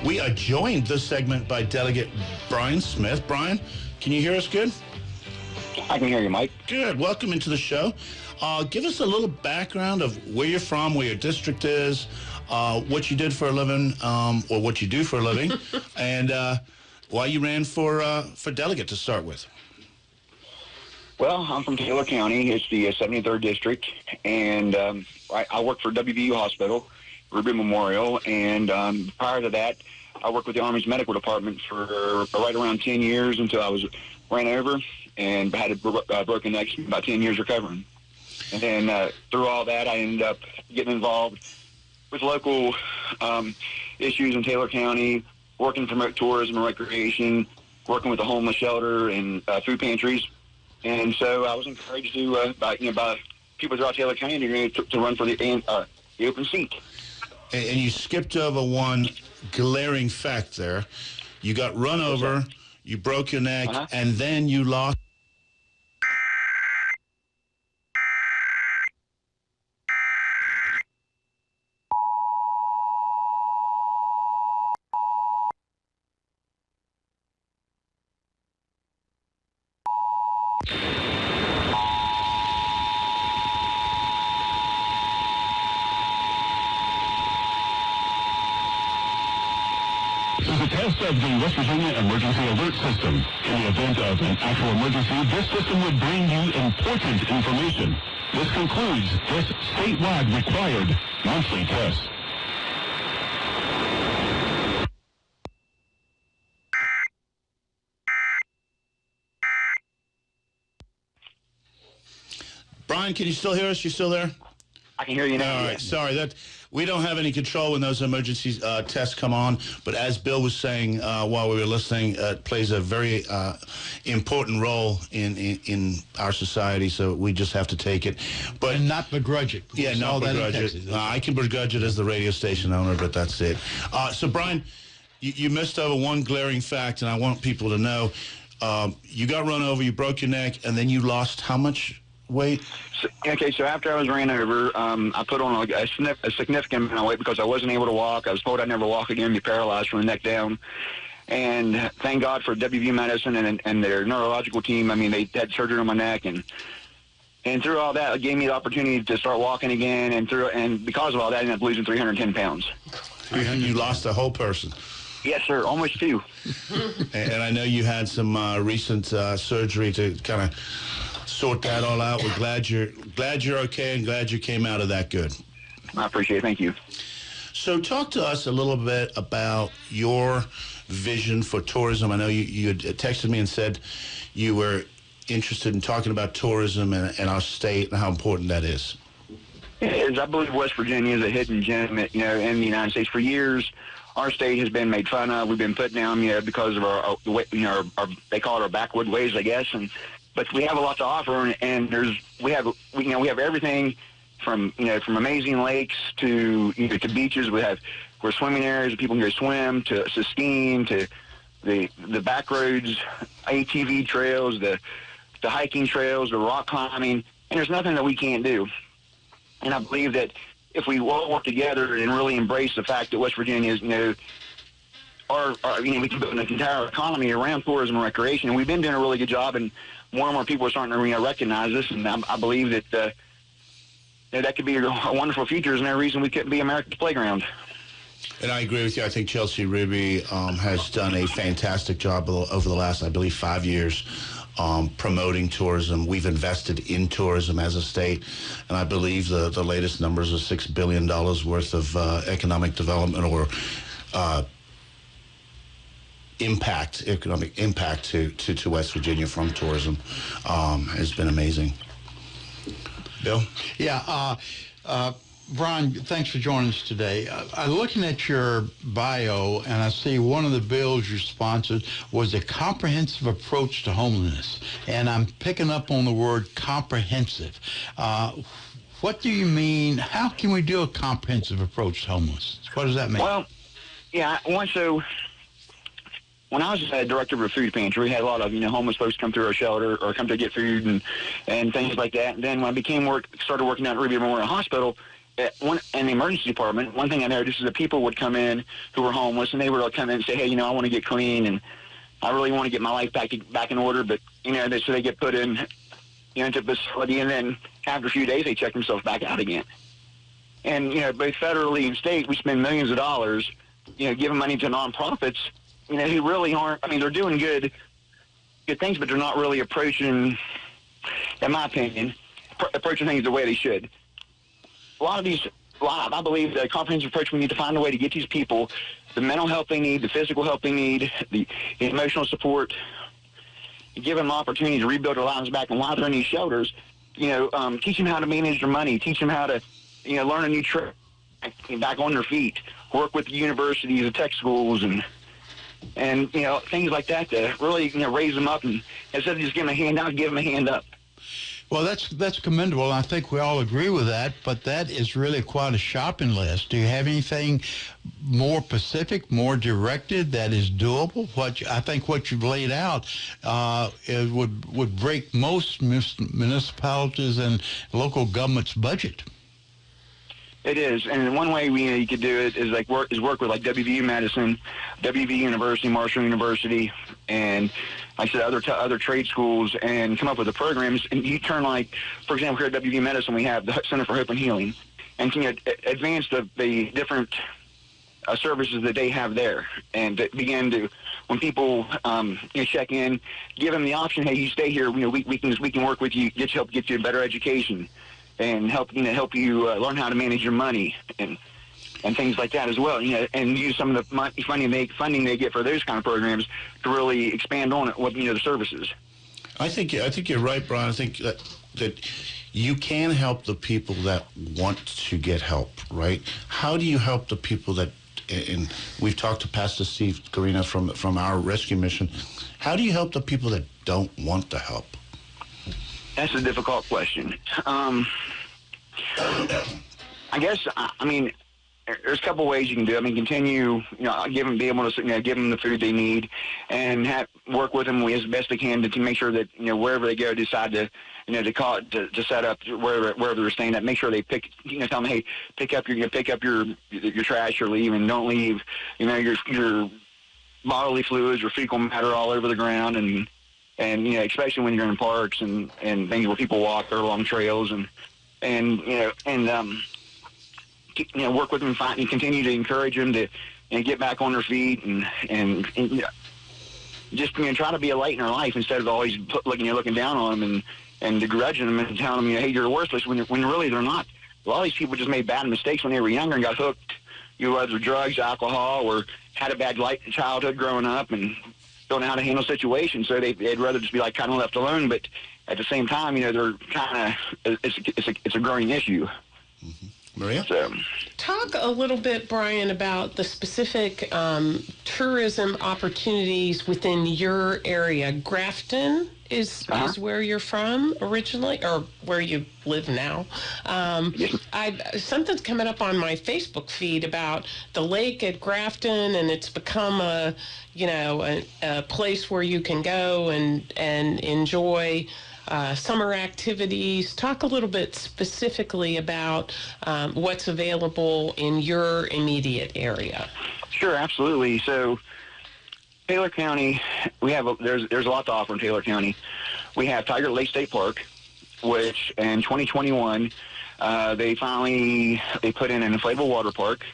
We are joined this segment by Delegate Bryan Smith. Bryan, can you hear us good? I can hear you, Mike. Good. Welcome into the show. Give us a little background of where you're from, where your district is, what you did for a living, or what you do for a living, and why you ran for delegate to start with. Well, I'm from Taylor County. It's the 73rd District, and I work for WVU Hospital, Ruby Memorial, and prior to that, I worked with the Army's Medical Department for right around 10 years until I was ran over and had a broken neck, about 10 years recovering. And then through all that, I ended up getting involved with local issues in Taylor County, working to promote tourism and recreation, working with the homeless shelter and food pantries. And so I was encouraged to by people throughout Taylor County to run for the open seat. And you skipped over one glaring fact there. You got run over, you broke your neck, and then you lost. This is a test of the West Virginia Emergency Alert System. In the event of an actual emergency, this system would bring you important information. This concludes this statewide required monthly test. Bryan, can you still hear us? You still there? I can hear you now. All right. Sorry, that we don't have any control when those emergency tests come on. But as Bill was saying while we were listening, it plays a very important role in our society. So we just have to take it, but and not begrudge it. Yeah, not begrudge it. I can begrudge it as the radio station owner, but that's it. So Bryan, you missed over one glaring fact, and I want people to know: you got run over, you broke your neck, and then you lost how much weight? So after I was ran over, I put on a significant amount of weight because I wasn't able to walk. I was told I'd never walk again, be paralyzed from the neck down. And thank God for WVU Medicine and their neurological team. I mean, they had surgery on my neck, and through all that, it gave me the opportunity to start walking again. And because of all that, I ended up losing 310 pounds. You lost a whole person. Yes, sir, almost two. And I know you had some recent surgery to kind of sort that all out. We're glad you're okay and glad you came out of that good. I appreciate it. Thank you. So talk to us a little bit about your vision for tourism. I know you had texted me and said you were interested in talking about tourism and our state and how important that is. It is. I believe West Virginia is a hidden gem, in the United States. For years, our state has been made fun of. We've been put down, because of our they call it our backwood ways, I guess. But we have a lot to offer, and we have everything from amazing lakes to to beaches. We're swimming areas, people can go swim, to skiing, to the back roads, ATV trails, the hiking trails, the rock climbing, and there's nothing that we can't do. And I believe that if we all work together and really embrace the fact that West Virginia is, we can build an entire economy around tourism and recreation, and we've been doing a really good job, and more people are starting to recognize this, and I believe that that could be a wonderful future. There's no reason we couldn't be America's playground. And I agree with you. I think Chelsea Ruby has done a fantastic job over the last, I believe, 5 years promoting tourism. We've invested in tourism as a state, and I believe the latest numbers are $6 billion worth of economic development or economic impact to West Virginia from tourism has been amazing. Bill? Yeah, Bryan, thanks for joining us today. I'm looking at your bio, and I see one of the bills you sponsored was a comprehensive approach to homelessness, and I'm picking up on the word comprehensive. What do you mean? How can we do a comprehensive approach to homelessness? What does that mean? Well, yeah, when I was director of a food pantry, we had a lot of homeless folks come through our shelter or come to get food and things like that. And then when I started working out at Ruby Memorial Hospital, in the emergency department, one thing I noticed is that people would come in who were homeless, and they would come in and say, hey, I want to get clean, and I really want to get my life back in order, but, so they get put in, into a facility, and then after a few days, they check themselves back out again. And, both federally and state, we spend millions of dollars, giving money to nonprofits, who really aren't, they're doing good things, but they're not really approaching, in my opinion, approaching things the way they should. I believe the comprehensive approach, we need to find a way to get these people the mental help they need, the physical help they need, the emotional support, give them an opportunity to rebuild their lives back. And while they're in these shelters, teach them how to manage their money, teach them how to, learn a new trade, back on their feet, work with the universities, the tech schools, and things like that to really, raise them up. And instead of just giving them a hand out, give them a hand up. Well, that's commendable, and I think we all agree with that, but that is really quite a shopping list. Do you have anything more specific, more directed that is doable? I think what you've laid out would break most municipalities and local government's budget. It is, and one way you could do it is work with WVU Medicine, WVU University, Marshall University, and like I said, other trade schools, and come up with the programs. And you turn, for example, here at WVU Medicine, we have the Center for Hope and Healing, and can advance the different services that they have there, and begin to, when people check in, give them the option. Hey, you stay here. We can work with you, get you a better education, and help you learn how to manage your money and things like that as well. And use some of the funding they get for those kind of programs to really expand on it. The services. I think you're right, Bryan. I think that you can help the people that want to get help. Right? How do you help the people that? And we've talked to Pastor Steve Garina from our rescue mission. How do you help the people that don't want the help? That's a difficult question. I guess, there's a couple ways you can do it. Continue, be able to, give them the food they need, and work with them as best they can to make sure that, wherever they go, decide to, to set up wherever they're staying at. Make sure they tell them, hey, pick up your trash or leave, and don't leave, your bodily fluids or fecal matter all over the ground, and especially when you're in parks and things where people walk or along trails, and work with them and continue to encourage them to get back on their feet and just try to be a light in their life instead of always looking down on them and begrudging them and telling them, hey, you're worthless, when really they're not. A lot of these people just made bad mistakes when they were younger and got hooked, whether drugs, alcohol, or had a bad childhood growing up and don't know how to handle situations, so they'd rather just be kind of left alone. But at the same time, they're kind of it's a growing issue. Mm-hmm. Maria? So, talk a little bit, Bryan, about the specific tourism opportunities within your area. Grafton is where you're from originally, or where you live now. Something's coming up on my Facebook feed about the lake at Grafton, and it's become a place where you can go and enjoy summer activities. Talk a little bit specifically about what's available in your immediate area. Sure, absolutely. So Taylor County, there's a lot to offer in Taylor County. We have Tiger Lake State Park, which in 2021 they put in an inflatable water park,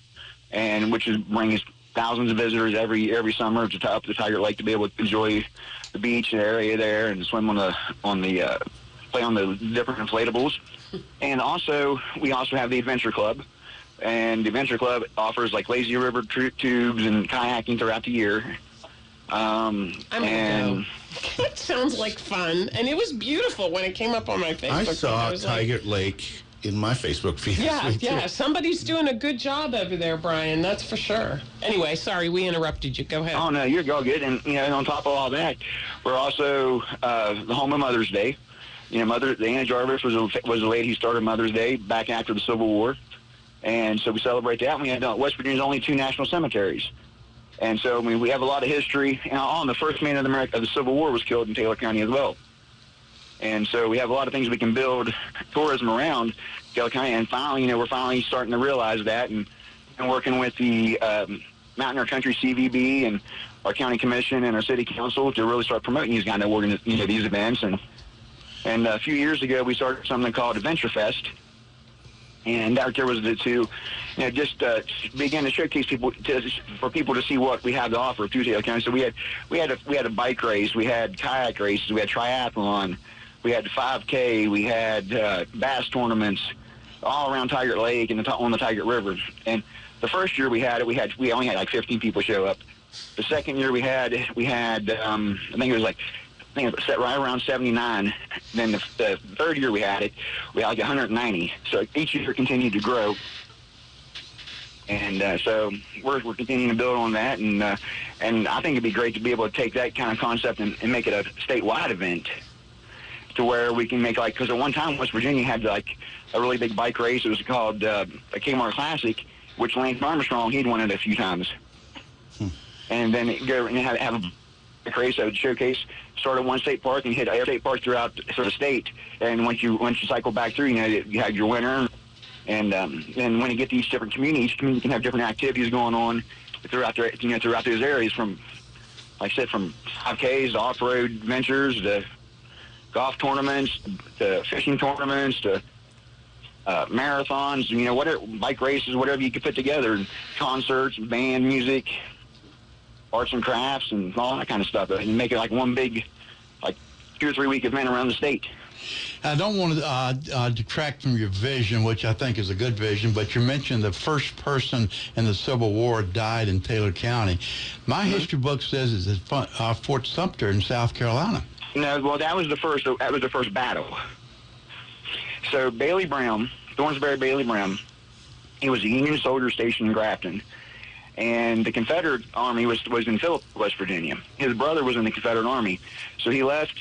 and which brings thousands of visitors every summer to up the Tiger Lake to be able to enjoy the beach area there and swim play on the different inflatables. And we also have the Adventure Club, and the Adventure Club offers lazy river tubes and kayaking throughout the year. I'm gonna go. It sounds like fun, and it was beautiful when it came up on my Facebook. I saw Tiger Lake in my Facebook feed. Yeah. Somebody's doing a good job over there, Bryan. That's for sure. Anyway, sorry we interrupted you. Go ahead. Oh no, you're all good. And on top of all that, we're also the home of Mother's Day. Anna Jarvis was a lady who started Mother's Day back after the Civil War, and so we celebrate that. And we had West Virginia's only 2 national cemeteries, and so we have a lot of history. And the first man of the Civil War was killed in Taylor County as well. And so we have a lot of things we can build tourism around Taylor County. And finally, we're finally starting to realize that, and working with the Mountain Air Country CVB and our county commission and our city council to really start promoting these kind of these events. And a few years ago, we started something called Adventure Fest. And out there was to just begin to showcase for people to see what we have to offer through Taylor County. So we had a bike race, we had kayak races, we had triathlon, we had 5K, we had bass tournaments all around Tigert Lake and on the Tigert River. And the first year we only had like 15 people show up. The second year we had I think it was set right around 79. Then the third year we had like 190. So each year continued to grow. And so we're continuing to build on that. And I think it'd be great to be able to take that kind of concept and make it a statewide event to where we can make because at one time West Virginia had like a really big bike race. It was called a Kmart Classic, which Lance Armstrong, he'd won it a few times. And then go and have a race that would showcase, start at one state park and hit every state park throughout the state. And once you cycle back through, you have your winner. And when you get to each different community, each community can have different activities going on throughout those areas, from, like I said, from 5Ks to off-road adventures to golf tournaments to fishing tournaments to marathons, whatever, bike races, whatever you could put together, concerts, band, music, arts and crafts, and all that kind of stuff, and make it like one big, 2 or 3 week event around the state. I don't want to detract from your vision, which I think is a good vision, but you mentioned the first person in the Civil War died in Taylor County. My history book says it's at Fort Sumter in South Carolina. No, well, that was the first battle. So Thornsbury Bailey Brown, he was a Union soldier stationed in Grafton. And the Confederate Army was in Philip, West Virginia. His brother was in the Confederate Army. So he left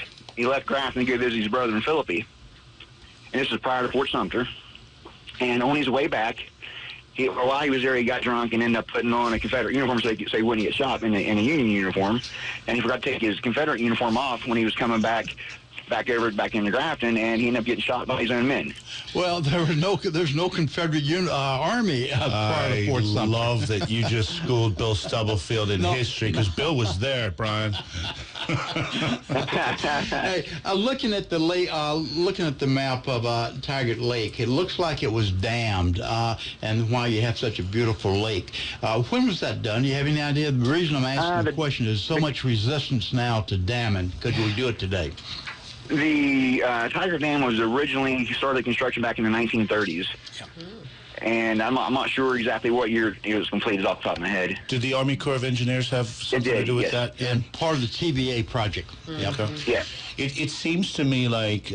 Grafton to go visit his brother in Philippi. And this was prior to Fort Sumter. And on his way back, while he was there, he got drunk and ended up putting on a Confederate uniform so he wouldn't get shot in a Union uniform. And he forgot to take his Confederate uniform off when he was coming back into Grafton, and he ended up getting shot by his own men. Well, there's no Confederate Army prior to Fort Sumter. I love that you just schooled Bill Stubblefield in history, because Bill was there, Bryan. Hey, looking at the map of Tigert Lake, it looks like it was dammed, and why you have such a beautiful lake. When was that done? Do you have any idea? The reason I'm asking the question is so much resistance now to damming. Could we do it today? The Tiger Dam was originally started construction back in the 1930s. Yeah. And I'm not sure exactly what year it was completed off the top of my head. Did the Army Corps of Engineers have something to do with that? Yeah. And part of the TVA project. Mm-hmm. Okay. Yeah. It seems to me like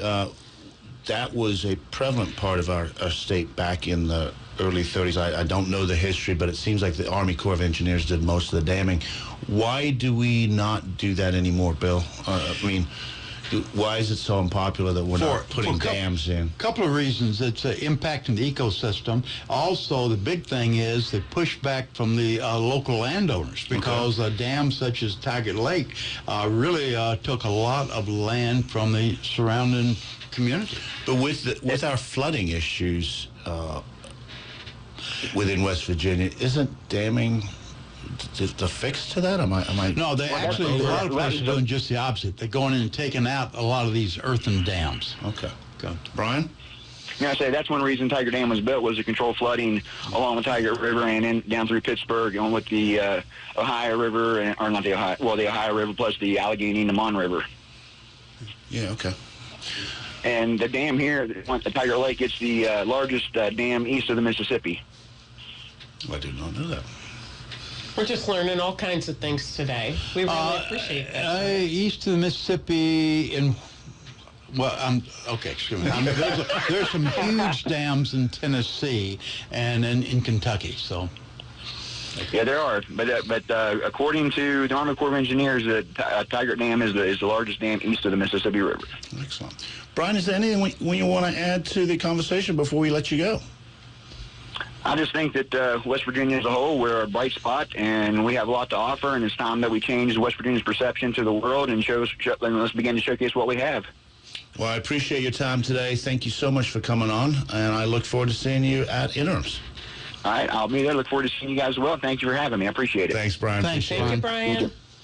that was a prevalent part of our state back in the early 30s. I don't know the history, but it seems like the Army Corps of Engineers did most of the damming. Why do we not do that anymore, Bill? Why is it so unpopular that we're not putting dams in? A couple of reasons. It's impacting the ecosystem. Also, the big thing is the pushback from the local landowners, because dams such as Tigert Lake really took a lot of land from the surrounding community. But with our flooding issues within West Virginia, isn't damming the fix to that? Am I? No, a lot of places are doing just the opposite. They're going in and taking out a lot of these earthen dams. Okay. Bryan? I say that's one reason Tiger Dam was built, was to control flooding along the Tigert River and down through Pittsburgh, on with the Ohio River, or not the Ohio, the Ohio River plus the Allegheny and the Mon River. Yeah, okay. And the dam here, the Tiger Lake, it's the largest dam east of the Mississippi. I did not know that. We're just learning all kinds of things today. We really appreciate that. East of the Mississippi, excuse me. There's some huge dams in Tennessee and in Kentucky. So. Yeah, there are, but according to the Army Corps of Engineers, Tigert Dam is the largest dam east of the Mississippi River. Excellent. Bryan, is there anything you want to add to the conversation before we let you go? I just think that West Virginia as a whole, we're a bright spot, and we have a lot to offer, and it's time that we change West Virginia's perception to the world and let's begin to showcase what we have. Well, I appreciate your time today. Thank you so much for coming on, and I look forward to seeing you at Interims. All right, I'll be there. Look forward to seeing you guys as well. Thank you for having me. I appreciate it. Thanks, Bryan. Thanks, Appreciate it. Thank you, Bryan.